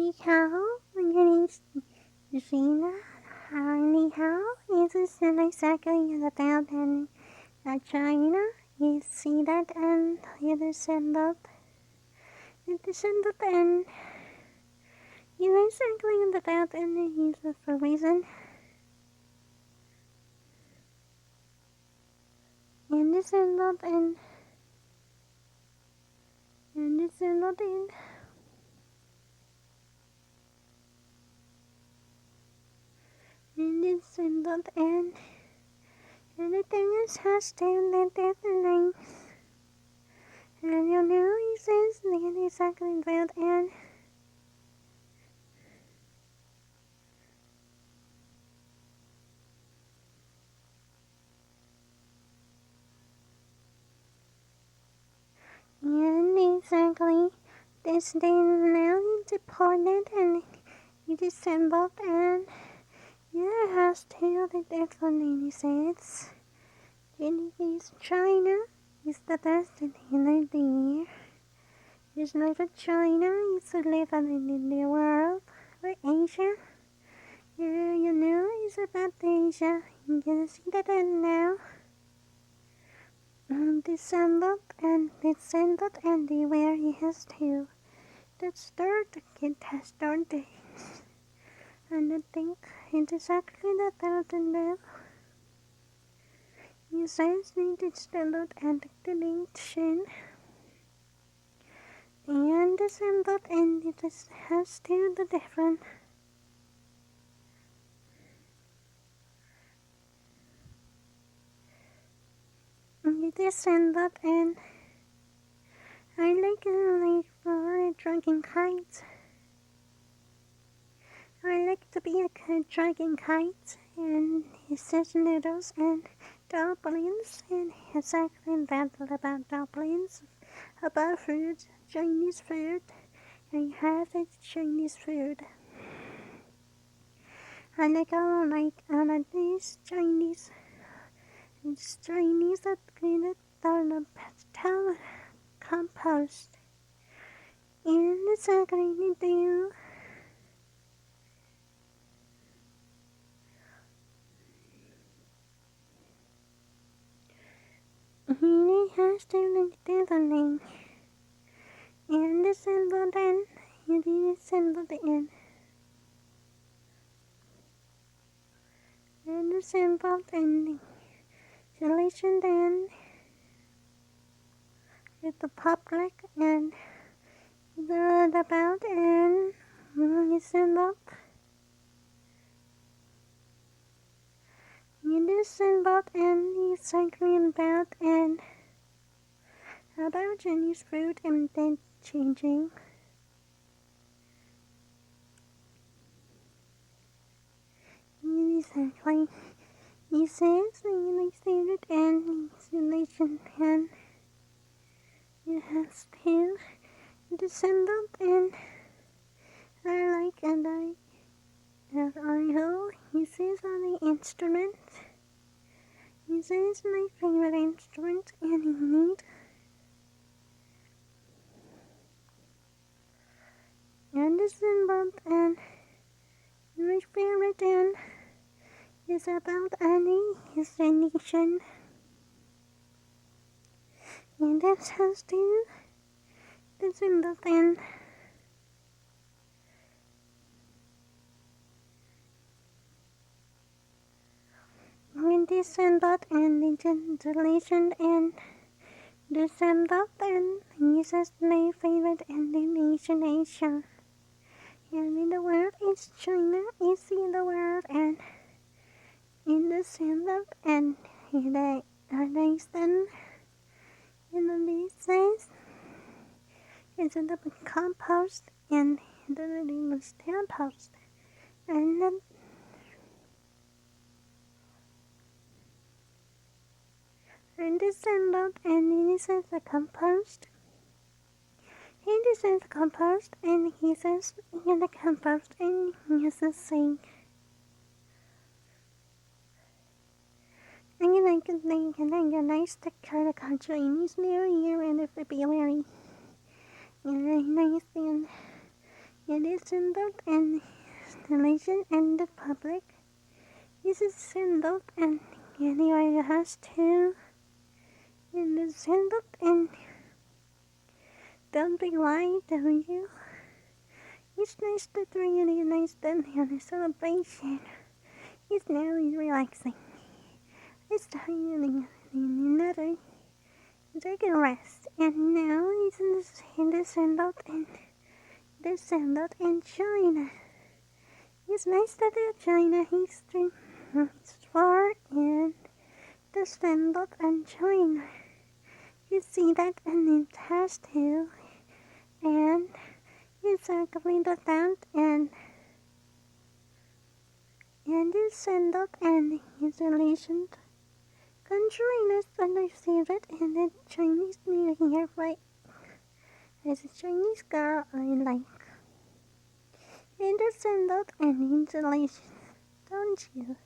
Chía-hao, my name is Gina. Chía-hao is exactly about in China. You see that and it is sent up. It is sent up and you know exactly about and it is for reason. And it's sent up and it's sent up in. And it's sent up and everything is has to that length. And you know he says that exactly about and exactly this day now departed and it is assembled and it has two the different states. Genesis China is the best in the year. It's not for China, it's a living in the world. For Asia, yeah, you know, it's about Asia. You can see that now. December and where he has two. That's third kid has started. And I think it is actually the third and now. He says needed standard and deletion. And December and it has two the different. It is standard and I like for dragging kites. I like to be a kid dragging kites and he says noodles and dumplings and exactly that about dumplings, about food, Chinese food. I have it Chinese food. I like this Chinese. It's Chinese that clean it down a pastel compost. And it's a green do. He has to link to the link. And the symbol then, it is symbol the end. And the symbol ending. Selection then with the public and the about and symbol. In the symbol and is cycling about and about Chinese food and then changing. Exactly. He says the stated and installation and it has to descendant and I like and I hope he says on the instrument. He says my favorite instrument and he need and descendant and my favorite and is about Annie, his nation. And this has to descendant and when descendant and installation and descendant and he says my favorite animation Asia. And in the world is China is in the world and in the center and in the nation in the says it's in the compost and the name is compost and then in the center and he says the compost. He says compost and he says in the compost and he says sink. And you like a thing and then a nice kind of Chinese New Year in February. And a nice and It is symbol and installation and the public. This is symbol and anywhere has to. In the symbol and don't be lying, don't you? It's nice to realize them on a celebration. It's now relaxing. It's time in another. Take a rest. And now it's in the symbol and the symbol in China. It's nice to do China history. It's far and the symbol in China. You see that and it has to. And exactly the sound and the symbol and isolation. Conjuring us understand it in the Chinese New Year, right? As a Chinese girl I like. And the symbol and insulation, don't you?